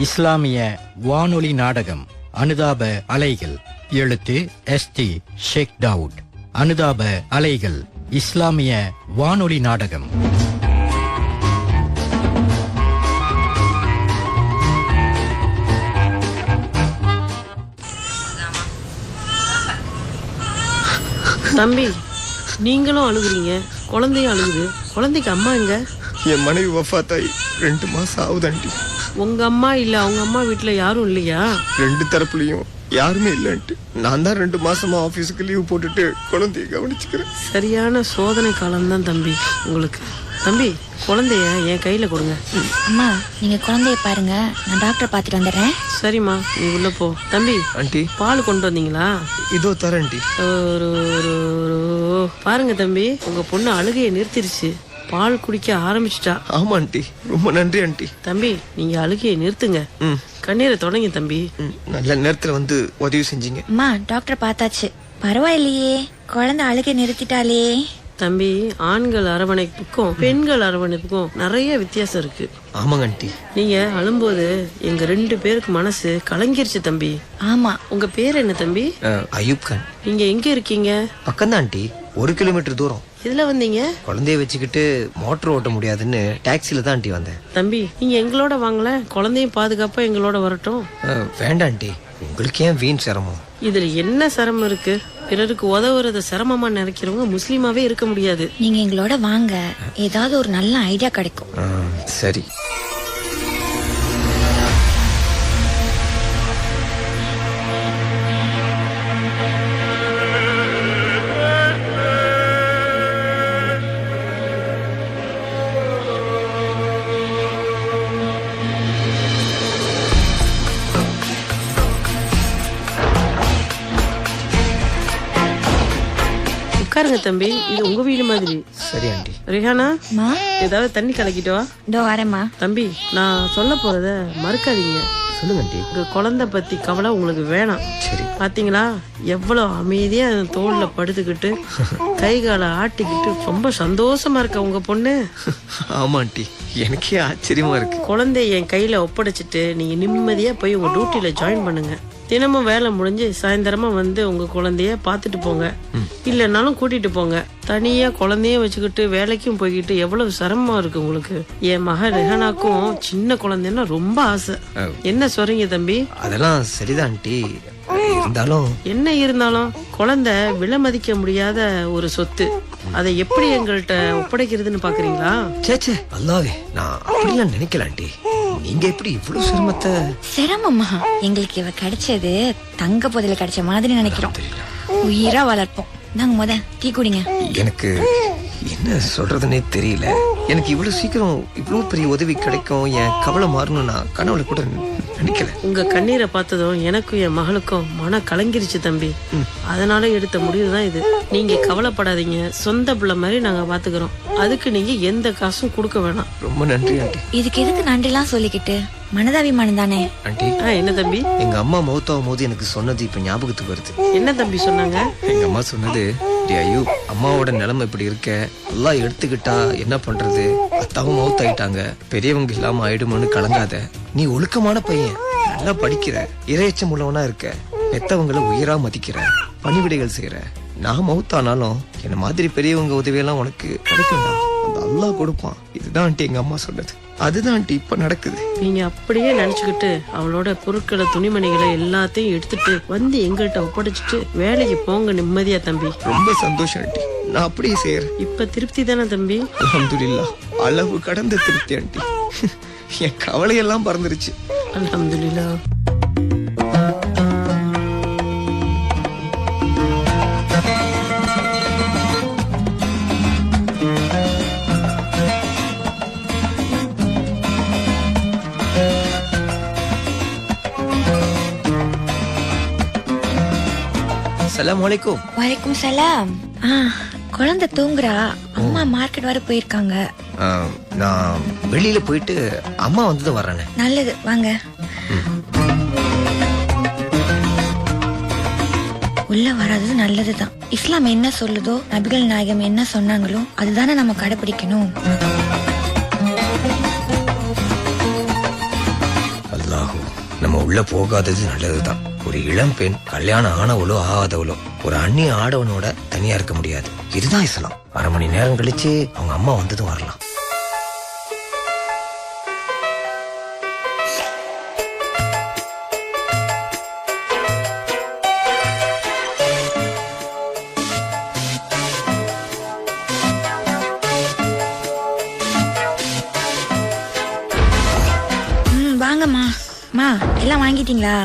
இஸ்லாமிய வானொலி நாடகம் அனுதாப அலைகள். எழுத்து ST ஷேக் தாவூத். அனுதாப அலைகள் இஸ்லாமிய வானொலி நாடகம். தம்பி, நீங்களும் அழுகுறீங்க, குழந்தையும் அழுகுது. குழந்தைக்கு அம்மா எங்க? என் மனைவி வஃபாத்தாயி 2 மாசம் ஆகுதாண்டி. உங்க அம்மா இல்ல அவங்க அம்மா வீட்டுல யாரும் இல்லையா? 2 தரப்புலயும் யாருமே இல்லன்ட்டு நான் தான் 2 மாசமா ஆபீஸுக்கு லீவ் போட்டுட்டு குழந்தைய கவனிச்சுக்கிறேன். சரியான சோதனை காலம்தான் தம்பி உங்களுக்கு. தம்பி, குழந்தைய என் கையில கொடுங்க. அம்மா, நீங்க குழந்தைய பாருங்க, நான் டாக்டர் பாத்துட்டு வந்துடுறேன். சரிம்மா, நீ உள்ள போ. தம்பி, ஆண்டி பால் கொண்டு வந்தீங்களா? இதோ தரேன்டி. பாருங்க தம்பி, உங்க பொண்ணு அழுகையை நிறுத்திருச்சு, பால் குடிக்க ஆரம்பிச்சிட்டா. ஆமா ஆண்டி, ரொம்ப நன்றி ஆண்டி. தம்பி, நீங்க அழுகையை நிறுத்துங்க, கண்ணீரை தொடங்க தம்பி. நல்ல நேரத்துல வந்து உதவி செஞ்சீங்க. அம்மா, டாக்டர் பார்த்தாச்சு, பரவாயில்லையே, குழந்தை அழுகை நிறுத்திட்டாலே. தம்பி, ஆண்கள் அரவணைப்புக்கும் பெண்கள் அரவணைப்புக்கும் நிறைய வித்தியாசம் இருக்கு. ஆமாங்க ஆண்டி. நீங்க அழும்போது எங்க 2 பேருக்கு மனசு கலங்கிருச்சு தம்பி. ஆமா. உங்க பேர் என்ன தம்பி? அயூப் கான். நீங்க எங்க இருக்கீங்க? பக்கம்தான் ஆண்டி, 1 கிலோமீட்டர் தூரம். இதுல வந்தீங்க? குழந்தைய வச்சுக்கிட்டு மோட்டர் ஓட்ட முடியாதுன்னு டாக்ஸில தான் ஆண்டி வந்தேன். தம்பி, நீங்க எங்களோட வாங்கல, குழந்தையும் பாதுகாப்பா எங்களோட வரட்டும். வேண்டாம் ஆண்டி, உங்களுக்கு ஏன் வீண் சிரமம்? இதுல என்ன சிரமம் இருக்கு? பிறருக்கு உதவுறத சிரமமா நினைக்கிறவங்க முஸ்லீமாவே இருக்க முடியாது. நீங்க எங்களோட வாங்க, ஏதாவது ஒரு நல்ல ஐடியா கிடைக்கும். சரி. உட்காருங்க தம்பி, இது உங்க வீடு மாதிரி. சரி ஆண்டி. ரிஹானா, மா, ஏதாவது தண்ணி கலக்கிட்டு வா. இதோ வரேம்மா. தம்பி, நான் சொல்ல போறத மறுக்காதீங்க. சொல்லுங்க ஆண்டி. உங்க குழந்தை பத்தி கவலை உங்களுக்கு வேணாம். சரி. பாத்தீங்களா எவ்வளவு அமைதியா தோல்ல படுத்துக்கிட்டு கை காலை ஆட்டிக்கிட்டு ரொம்ப சந்தோஷமா இருக்க உங்க பொண்ணு. ஆமா ஆண்டி, எனக்கே ஆச்சரியமா இருக்கு. குழந்தைய என் கையில ஒப்படைச்சிட்டு நீங்க நிம்மதியா போய் உங்க டியூட்டில ஜாயின் பண்ணுங்க. தினமும் வேலை முடிஞ்சு சாயந்தரமா வந்து உங்க குழந்தைய பாத்துட்டு போங்க, இல்லன்னாலும் கூட்டிட்டு போங்க. தனியா குழந்தைய வச்சுக்கிட்டு வேலைக்கும் போய்கிட்டு எவ்வளவு சிரமமா இருக்கு உங்களுக்கு. என் மக ரெஹனாக்கும் சின்ன குழந்தைன்னா ரொம்ப ஆசை. என்ன சொல்றீங்க தம்பி? அதெல்லாம் சரிதான் ஆண்டி, இருந்தாலும் என்ன இருந்தாலும் குழந்தை விலை மதிக்க முடியாத ஒரு சொத்து. அதை எப்படி எங்கள்கிட்ட ஒப்படைக்கிறதுன்னு பாக்குறீங்களா? சேச்சே, அல்லாவே, நான் அப்படிலாம் நினைக்கல ஆண்டி. நீங்க எப்படி இவ்வளவு சிரமமா? எங்களுக்கு இவ கிடைச்சது தங்க புதையல் கிடைச்ச மாதிரி நினைக்கிறோம். உயிரா வளர்ப்போம். நாங்க முத டீ குடிங்க. எனக்கு என்ன சொல்றதுன்னே தெரியல. எனக்கு இவ்வளவு சீக்கிரம் இவ்வளவு பெரிய உதவி கிடைக்கும், என் கவலை மாறணும் நான் கனவுல கூட நினைக்கல. உங்க கண்ணீரை பார்த்ததும் எனக்கும் என் மகளுக்கும் மன கலங்கிருச்சு தம்பி. அதனால எடுத்த முடிவுதான் இது. நீங்க கவலைப்படாதீங்க, சொந்த பிள்ளை மாதிரி நாங்க பாத்துக்கிறோம். அதுக்கு நீங்க எந்த காசும் கொடுக்க வேணாம். ரொம்ப நன்றி ஆண்டி. இதுக்கு எதுக்கு நன்றிலாம் சொல்லிக்கிட்டு? மனதாபிமானம் தானே ஆண்டி. என்ன தம்பி? எங்க அம்மா மௌத்தாவும் போது எனக்கு சொன்னது இப்ப ஞாபகத்துக்கு வருது. என்ன தம்பி சொன்னாங்க? எங்க அம்மா சொன்னது, ஐயோ அம்மாவோட நிலைமை இப்படி இருக்க, எல்லாம் எடுத்துக்கிட்டா என்ன பண்றது, அத்தாவும் மவுத் ஆயிட்டாங்க, பெரியவங்க இல்லாம ஆயிடுமோன்னு கலங்காத. நீ ஒழுக்கமான பையன், நல்லா படிக்கிற, இறையச்சம் உள்ளவனா இருக்க, பெத்தவங்களை உயிரா மதிக்கிற, பணிவிடைகள் செய்யற. நான் மவுத்தானாலும் என்ன மாதிரி பெரியவங்க உதவியெல்லாம் உனக்கு கிடைக்கும், அந்த அல்லாஹ் கொடுப்பான். இதுதான் ஆண்டி எங்க அம்மா சொன்னது. அதுதான் ஆண்டி இப்ப நடக்குது. நீங்க அப்படியே நினைச்சுக்கிட்டு அவளோட பொருட்களை, துணிமணிகளை எல்லாத்தையும் எடுத்துட்டு வந்து எங்கள்கிட்ட ஒப்படைச்சிட்டு வேலைக்கு போங்க நிம்மதியா தம்பி. ரொம்ப சந்தோஷம் ஆண்டி, நான் அப்படியே செய்யறேன். இப்ப திருப்தி தானே தம்பி? அல்ஹம்துலில்லாஹ், அளவு கடந்த திருப்தி ஆண்டி. என் கவலையெல்லாம் பறந்துருச்சு. அல்ஹம்துலில்லாஹ். அஸ்ஸலாமு அலைக்கும். வலைக்கும் சலாம். குழந்தை தூங்குறா, அம்மா மார்க்கெட் வர போயிருக்காங்க. நான் வெளியில போயிட்டு அம்மா வந்ததும் வர்றேன். நல்லது, வாங்க. உள்ள வராதது நல்லதுதான். இஸ்லாம் என்ன சொல்லுதோ, நபிகள் நாயகம் என்ன சொன்னாங்களோ அதுதானே நம்ம கடைபிடிக்கணும். அல்லாஹ் நம்ம உள்ள போகாதது நல்லதுதான். ஒரு இளம் பெண் கல்யாணம் ஆனவளோ ஆகாதவளோ ஒரு அந்நிய ஆடவனோட தனியா இருக்க முடியாது. இதுதான் இஸ்லாம். 1/2 மணி நேரம் கழிச்சு அவங்க அம்மா வந்ததும் வரலாம். வாங்கம்மா. மா எல்லாம் வாங்கிட்டீங்களா?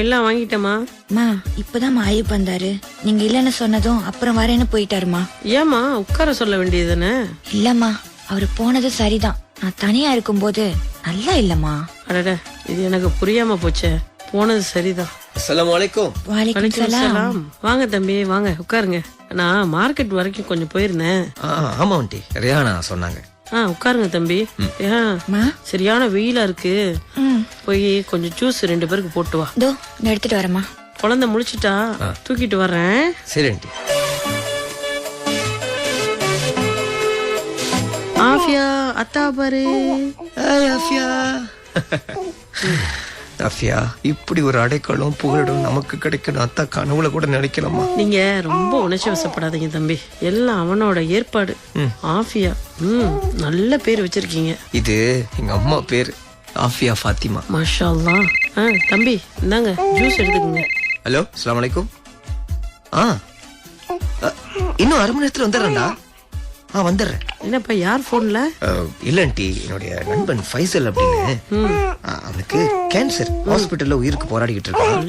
எல்லாம் வாங்கிட்டேம்மா. மா இப்பதான் ஐயப் வந்தாரு. நீங்க இல்லன்னு சொன்னதும் அப்புறம் வரேன்னு போயிட்டாருமா. ஏமா உட்கார சொல்ல வேண்டியதுதானே? இல்லம்மா, அவரு போனது சரிதான். நான் தனியா இருக்கும்போது நல்லா இல்லம்மா. அடட, இது எனக்கு புரியாம போச்சே. போனது சரிதான். அஸ்ஸலாமு அலைக்கும். வலைக்கும் சலாம். வாங்க தம்பி, வாங்க உட்காருங்க. நான் மார்க்கெட் வரைக்கும் கொஞ்சம் போயிருந்தேன். ஆமா ஆண்டி, ரியானா சொன்னாங்க. உட்காருங்க தம்பி. சரியான வெயிலா இருக்கு. போய் கொஞ்சம் ஜூஸ் 2 பேருக்கு போட்டு வா. எடுத்துட்டு வரமா. குழந்தை முழிச்சிட்டா தூக்கிட்டு வர்றேன். சரி ஆண்டி. ஆஃபியா அத்தா பாரு. ஆஃபியா, இப்படி ஒரு அடைக்கலம் புகழிடம் நமக்கு கிடைக்கணும் அத்தா கனவுல கூட நினைக்கலாமா? நீங்க ரொம்ப உணர்ச்சி வசப்படாதீங்க தம்பி. எல்லாம் அவனோட ஏற்பாடு. ஆஃபியா நல்ல பேர் வச்சிருக்கீங்க. இது எங்க அம்மா பேரு, ஆஃபியா ஃபாத்திமா. மாஷா அல்லாஹ். தம்பி இந்தாங்க ஜூஸ் எடுத்துக்கங்க. ஹலோ, அஸ்ஸலாமு அலைக்கும். இன்னும் 1/2 மணி நேரத்துல வந்துடுறேன்டா. வந்துடுறேன். என்னப்பா, யார் போன்ல? இல்லன்டி, என்னுடைய நண்பன் ஃபைசல் அப்படின்னு. அவனுக்கு கேன்சர், ஹாஸ்பிட்டல்ல உயிருக்கு போராடிக்கிட்டு இருக்கான்.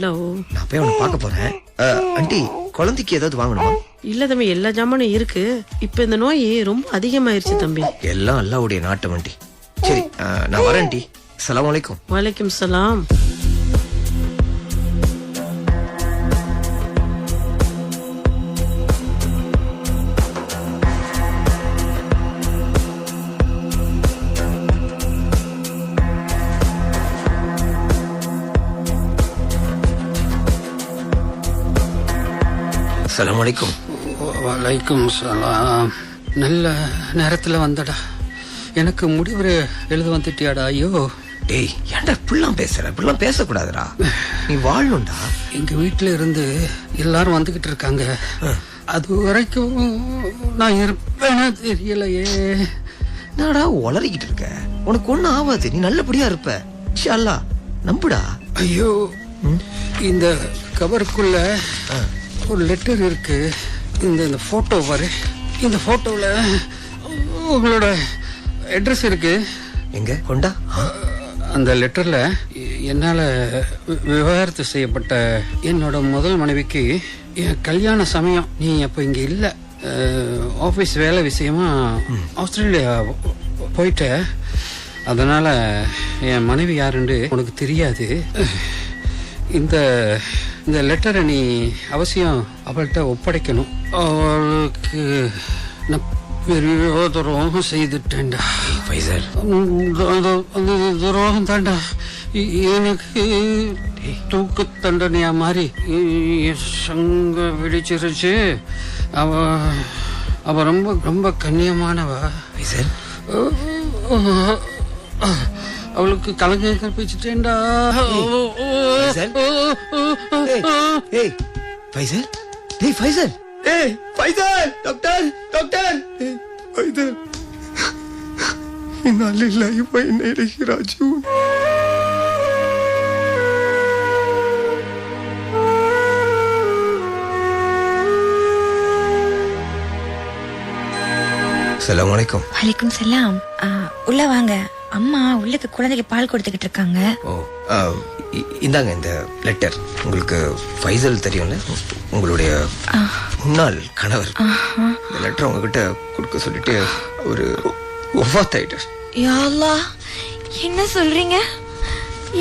நான் போய் அவனை பார்க்க போறேன். ஆண்டி, குழந்தைக்கு ஏதாவது வாங்கணுமா? இல்ல தம்பி, எல்லா ஜாமானும் இருக்கு. இப்ப இந்த நோய் ரொம்ப அதிகமாயிருச்சு தம்பி. எல்லாம் அல்லாஹ்வுடைய நாட்டம் ஆண்டி. சரி, நான் வரேன் ஆண்டி. அஸ்ஸலாமு அலைக்கும். வலைக்கும் சலாம். அஸ்ஸலாமு அலைக்கும். வலைக்கும் சலாம். நல்ல நேரத்துல வந்தடா. எனக்கு முடிவு எழுத வந்துட்டியாடா. ஐயோ டேய், ஏன்டா இப்படிலாம் பேசுற? இப்படிலாம் பேசக்கூடாதுடா. நீ வாழணும்டா. எங்க வீட்டுல இருந்து எல்லாரும் வந்துகிட்டு இருக்காங்க. அது வரைக்கும் நான் இருப்பேன்னு தெரியலையே. என்னடா உளறிக்கிட்டு இருக்க? உனக்கு ஒண்ணும் ஆகாது. நீ நல்லபடியா இருப்ப இன்ஷா அல்லாஹ். நம்புடா. ஐயோ, இந்த கவருக்குள்ள ஒரு லெட்டர் இருக்கு. இந்த போட்டோ பாரு. இந்த போட்டோல உங்களோட அட்ரஸ் இருக்கு. எங்க கொண்டா? அந்த லெட்டர்ல என்னால விவாகரத்து செய்யப்பட்ட என்னோட முதல் மனைவிக்கு என் கல்யாண சமயம் நீ அப்ப இங்க இல்ல. ஆபீஸ் வேலை விஷயமா ஆஸ்திரேலியா போயிட்ட. அதனால என் மனைவி யாருன்னு உனக்கு தெரியாது. இந்த லெட்டரை நீ அவசியம் அவள்கிட்ட ஒப்படைக்கணும். அவளுக்கு நான் பெரிய துரோகம் செய்துட்டேன்டா. ஃபைசல், அந்த துரோகம் தாண்டா எனக்கு தூக்கு தண்டனையா மாறி சங்க விழிச்சிருச்சு. அவ ரொம்ப ரொம்ப கண்ணியமானவ. ஃபைசல், அவளுக்கு கலங்க கற்பிச்சுட்டேன்டா. ஃபைசல், டேய் ஃபைசல், டேய் ஃபைசல், டாக்டர் டாக்டர், ஃபைசல், இன்னா லில்லாஹி வ இன்னா இலைஹி ராஜிஊன். அஸ்ஸலாமு அலைக்கும். வலைக்கும் சலாம். உள்ள வாங்க. அம்மா உள்ளுக்கு குழந்தைக்கு பால் கொடுத்துக்கிட்டு இருக்காங்க. இந்தாங்க இந்த லெட்டர். உங்களுக்கு ஃபைசல் தெரியும்ல, உங்களுடைய முன்னாள் கணவர். இந்த லெட்டர் உங்ககிட்ட கொடுக்க சொல்லிட்டு ஒரு வஃபாத் ஆயிட்டார். யா அல்லாஹ், என்ன சொல்றீங்க?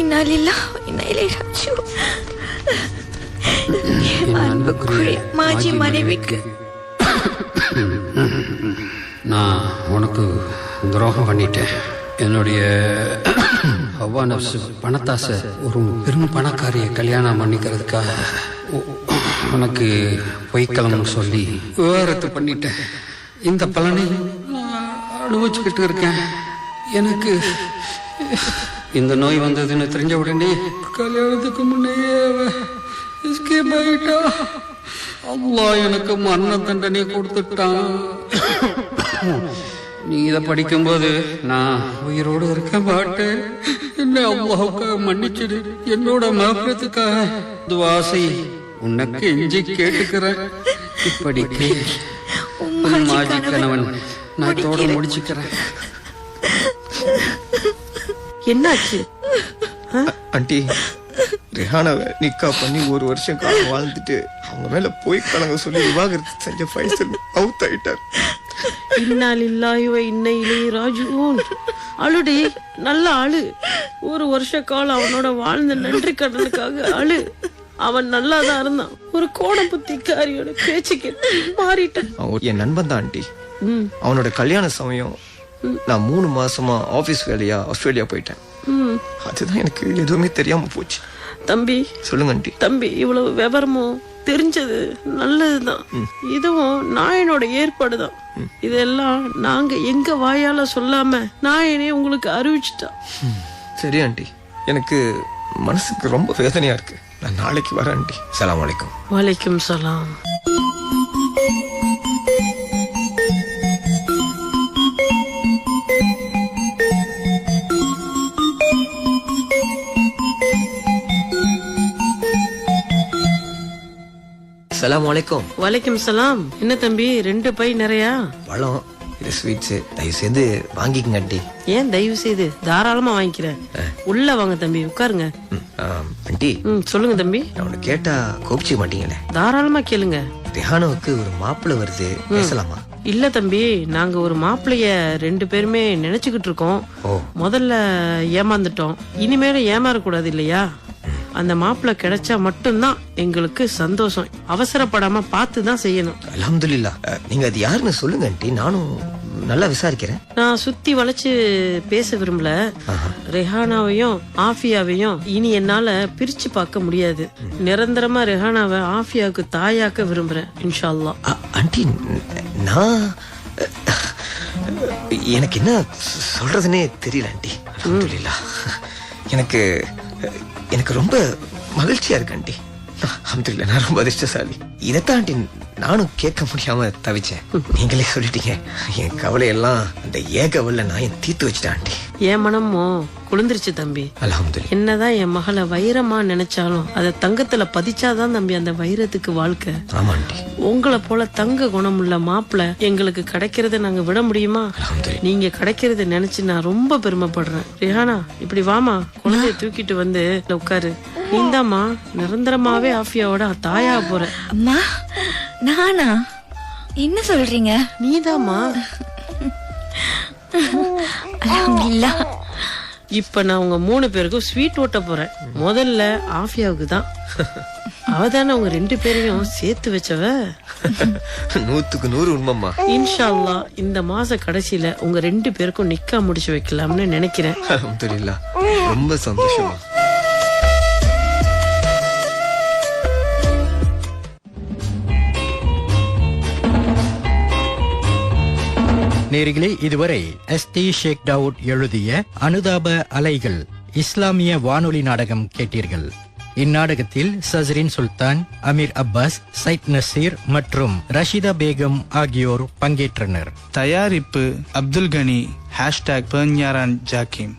இன்னா லில்லாஹி வ இன்னா இலைஹி ராஜிஊன். அன்புக்குரிய மாஜி மனைவிக்கு நான் உனக்கு துரோகம் பண்ணிட்டேன். என்னுடைய ஹவ்வா நஃப்ஸ் பணத்தாசை ஒரு பெரும் பணக்காரிய கல்யாணம் பண்ணிக்கிறதுக்காக உனக்கு பொய்க்கலம்னு சொல்லி விவகாரத்து பண்ணிட்டேன். இந்த பலனை அனுபவிச்சுக்கிட்டு இருக்கேன். எனக்கு இந்த நோய் வந்ததுன்னு தெரிஞ்ச உடனே கல்யாணத்துக்கு முன்னையே எஸ்கேப் ஆயிட்டா. அல்லாஹ் எனக்கு மரண தண்டனை கொடுத்துட்டான். நீ இதை படிக்கும்போது நான் உயிரோடு இருக்க மாட்டேன். என்ன அல்லாஹ்வுக்காக மன்னிச்சிடு. என்னோட மகத்துக்காக துஆ செய். உனக்கு எஞ்சி கேட்டுக்கிறேன். இப்படிக்கு மாஜி கணவன் நான் இதோட முடிச்சுக்கிறேன். என்னாச்சு? ஆண்டி, ரெஹானாவை நிக்கா பண்ணி 1 வருஷம் காலம் வாழ்ந்துட்டு அவங்க மேல போய் கலங்க சொல்லி விவாகரத்து செஞ்ச ஃபைசல் அவுட் ஆயிட்டார். இன்னா லில்லாஹி வ இன்னா இலைஹி ராஜிஊன். அழுடி, நல்ல அழு. 1 வருஷ காலம் அவனோட வாழ்ந்த நன்றி கடனுக்காக அழு. அவன் நல்லாதான் இருந்தான். ஒரு கோண புத்திக்காரியோட பேச்சு கேட்டு மாறிட்டான். அவன் என் நண்பன் தான் ஆண்டி. அவனோட கல்யாண சமயம் நான் 3 மாசமா ஆபீஸ் வேலையா ஆஸ்திரேலியா போயிட்டேன். அதுதான் எனக்கு எதுவுமே தெரியாம போச்சு. தம்பி, சொல்லுங்க ஆண்டி. தம்பி, இவ்வளவு விவரமும் தெரிஞ்சது நல்லதுதான். இதுவும் நாயனோட ஏற்பாடுதான். இதெல்லாம் நாங்க எங்க வாயால சொல்லாம நாயனே உங்களுக்கு அறிவிச்சுட்டா. சரி ஆண்டி, எனக்கு மனசுக்கு ரொம்ப வேதனையா இருக்கு. நான் நாளைக்கு வரேன் ஆண்டி. ஸலாம் அலைக்கும். வலைக்கும் சலாம். ஸலாம் அலைக்கும். வலைக்கும் சலாம். என்ன தம்பி, 2 பை நிறையா? பழம், இது ஸ்வீட்ஸ், தயவு செய்து வாங்கிக்கங்க ஆண்டி. ஏன் தயவு செய்து? தாராளமா வாங்கிக்கிறேன். உள்ள வாங்க தம்பி, உட்காருங்க. ஆண்டி, சொல்லுங்க தம்பி. நான் உன்னை கேட்டா கோபிச்சிக்க மாட்டீங்களே? தாராளமா கேளுங்க. ரெஹானாவுக்கு ஒரு மாப்பிள்ளை வருது, பேசலாமா? இல்ல தம்பி, நாங்க ஒரு மாப்பிள்ளைய 2 பேருமே நினைச்சுக்கிட்டு இருக்கோம். முதல்ல ஏமாந்துட்டோம், இனிமேல ஏமாறக்கூடாது இல்லையா? அந்த மாப்பிள்ளை கிடைச்சா மட்டும்தான் எங்களுக்கு சந்தோஷம். அவசரப்படாம பார்த்துதான் செய்யணும். அல்ஹம்துலில்லாஹ். நீங்க அது யாருன்னு சொல்லுங்க ஆண்டி, நானும் நல்லா விசாரிக்கிறேன். நான் சுத்தி வளைச்சு பேச விரும்பல. ரெஹானாவையும் ஆஃபியாவையும் இனி என்னால பிரிச்சு பார்க்க முடியாது. நிரந்தரமா ரெஹானாவை ஆஃபியாவுக்கு தாயாக்க விரும்புறேன் இன்ஷா அல்லாஹ். ஆண்டி, நான் எனக்கு என்ன சொல்றதுன்னே தெரியல ஆண்டி. அல்ஹம்துலில்லாஹ். எனக்கு ரொம்ப மகிழ்ச்சியா இருக்கு ஆண்டி. அல்ஹம்துலில்லாஹ், நான் ரொம்ப அதிர்ஷ்டசாலி. இதைத்தான் ஆண்டி நானும் கேட்க முடியாம தவிச்சேன். நீங்களே சொல்லிட்டீங்க. என் கவலையெல்லாம் அந்த ஏகவல்ல நான் தீர்த்து வச்சுட்டேன் ஆண்டி. என் மனமோ குளிர்ந்துருச்சு தம்பி. அல்ஹம்துலில்லாஹ். என்னதான் என் மகளை வைரமா நினைச்சாலும் அதை தங்கத்துல பதிச்சாதான் தம்பி அந்த வைரத்துக்கு வாழ்க்கை. ஆமா ஆண்டி. உங்களை போல தங்க குணமுள்ள மாப்பிள்ளை எங்களுக்கு கிடைக்கிறத நாங்க விட முடியுமா? நீங்க கிடைக்கிறத நினைச்சு நான் ரொம்ப பெருமைப்படுறேன். ரெஹானா, இப்படி வாமா, குழந்தைய தூக்கிட்டு வந்து உட்காரு. நீந்தாமா நிரந்தரமாவே ஆஃபியாவோட தாயா போற. அம்மா, நானா? என்ன சொல்றீங்க? நீதாமா. அல்ஹம்துலில்லாஹ். இப்ப நான் உங்க 3 பேருக்கும் ஸ்வீட் ஓட்ட போறேன். முதல்ல ஆஃபியாவுக்கு தான். அவதானே உங்க 2 பேரையும் சேர்த்து வச்சவ. 100க்கு 100 உண்மைமா. இன்ஷா அல்லாஹ் இந்த மாச கடைசியில உங்க 2 பேருக்கும் நிக்கா முடிச்சு வைக்கலாம்னு நினைக்கிறேன். அல்ஹம்துலில்லாஹ், ரொம்ப சந்தோஷமா. நேரிகளே, இதுவரை எஸ்டி ஷேக் டவுட் எழுதிய அனுதாப அலைகள் இஸ்லாமிய வானொலி நாடகம் கேட்டீர்கள். இந்நாடகத்தில் சஸ்ரின் சுல்தான், அமீர் அப்பாஸ், சைத் நசீர் மற்றும் ரஷிதா பேகம் ஆகியோர் பங்கேற்றனர். தயாரிப்பு அப்துல் கனி, #பெர்ஞாரான் ஜாக்கிம்.